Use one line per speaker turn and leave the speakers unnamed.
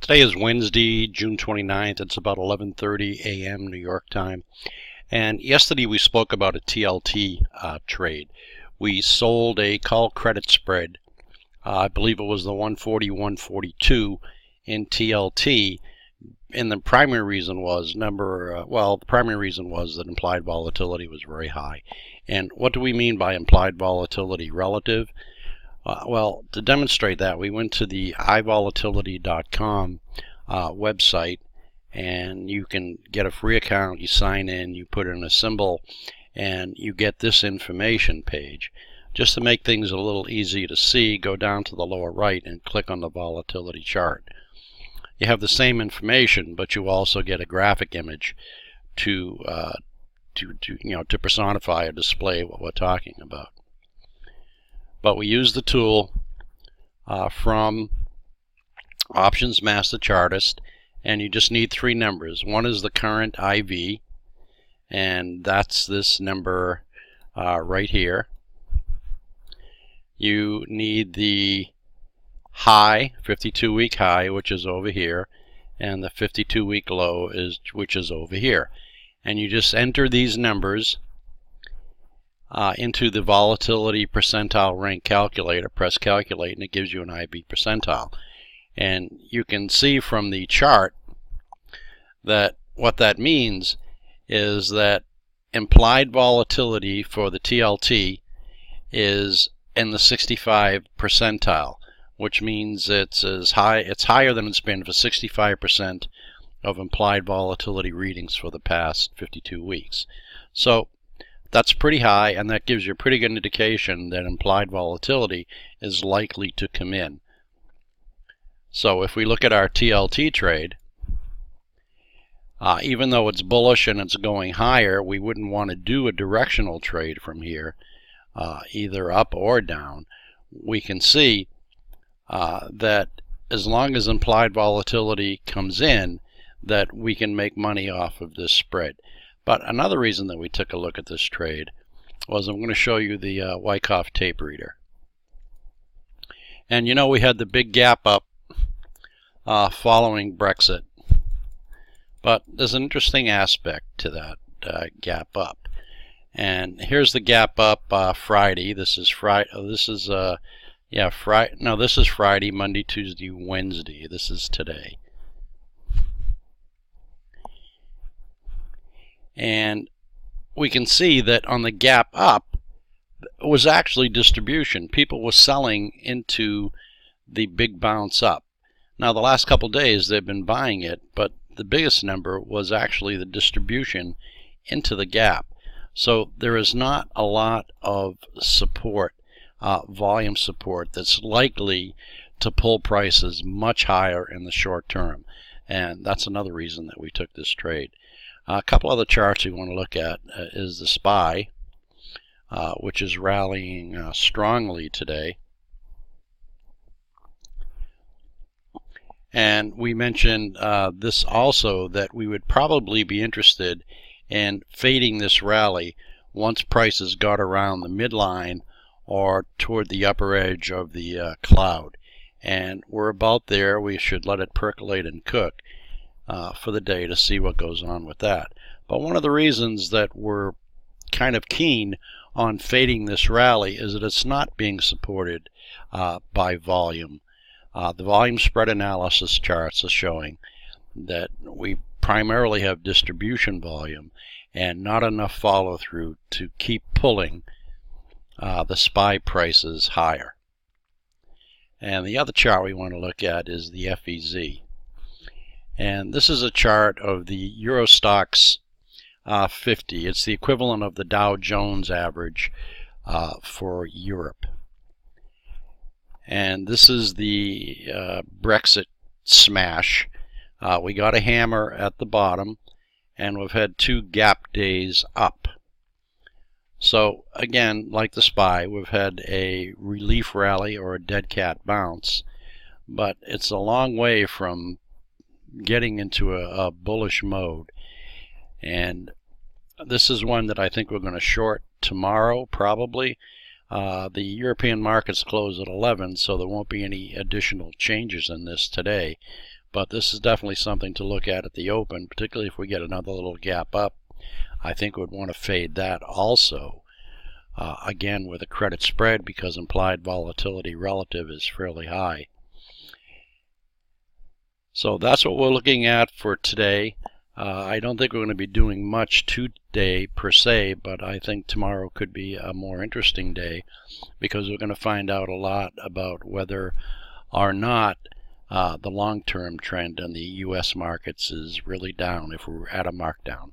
Today is Wednesday, June 29th. It's about 11:30 a.m. New York time. And yesterday we spoke about a TLT trade. We sold a call credit spread. I believe it was the 140-142 in TLT. And the primary reason was that implied volatility was very high. And what do we mean by implied volatility? Relative? Well, to demonstrate that, we went to the ivolatility.com website, and you can get a free account. You sign in, you put in a symbol, and you get this information page. Just to make things a little easier to see, go down to the lower right and click on the volatility chart. You have the same information, but you also get a graphic image to personify or display what we're talking about. But we use the tool from Options Master Chartist, and you just need three numbers. One is the current IV, and that's this number right here. You need the high, 52-week high, which is over here, and the 52-week low, which is over here. And you just enter these numbers into the volatility percentile rank calculator, press calculate, and it gives you an IB percentile. And you can see from the chart that what that means is that implied volatility for the TLT is in the 65 percentile, which means it's higher than it's been for 65% of implied volatility readings for the past 52 weeks. So that's pretty high, and that gives you a pretty good indication that implied volatility is likely to come in. So if we look at our TLT trade, even though it's bullish and it's going higher, we wouldn't want to do a directional trade from here, either up or down. We can see that as long as implied volatility comes in, that we can make money off of this spread. But another reason that we took a look at this trade was I'm going to show you the Wyckoff tape reader. And we had the big gap up following Brexit. But there's an interesting aspect to that gap up. And here's the gap up Friday. This is Friday. This is Friday. No, this is Friday, Monday, Tuesday, Wednesday. This is today. And we can see that on the gap up was actually distribution. People were selling into the big bounce up. Now the last couple days they've been buying it, but the biggest number was actually the distribution into the gap. So there is not a lot of support, volume support, that's likely to pull prices much higher in the short term. And that's another reason that we took this trade. A couple other charts we want to look at is the SPY, which is rallying strongly today. And we mentioned this also, that we would probably be interested in fading this rally once prices got around the midline or toward the upper edge of the cloud. And we're about there. We should let it percolate and cook for the day to see what goes on with that. But one of the reasons that we're kind of keen on fading this rally is that it's not being supported by volume. The volume spread analysis charts are showing that we primarily have distribution volume and not enough follow through to keep pulling the SPY prices higher. And the other chart we want to look at is the FEZ. And this is a chart of the Eurostoxx 50. It's the equivalent of the Dow Jones average for Europe. And this is the Brexit smash. We got a hammer at the bottom, and we've had two gap days up. So again, like the SPY, we've had a relief rally or a dead cat bounce, but it's a long way from getting into a bullish mode. And this is one that I think we're going to short tomorrow, probably. The European markets close at 11, so there won't be any additional changes in this today. but this is definitely something to look at the open, particularly if we get another little gap up. I think we'd want to fade that also. Again, with a credit spread, because implied volatility relative is fairly high. So that's what we're looking at for today. I don't think we're going to be doing much today per se, but I think tomorrow could be a more interesting day, because we're going to find out a lot about whether or not the long-term trend in the U.S. markets is really down, if we're at a markdown.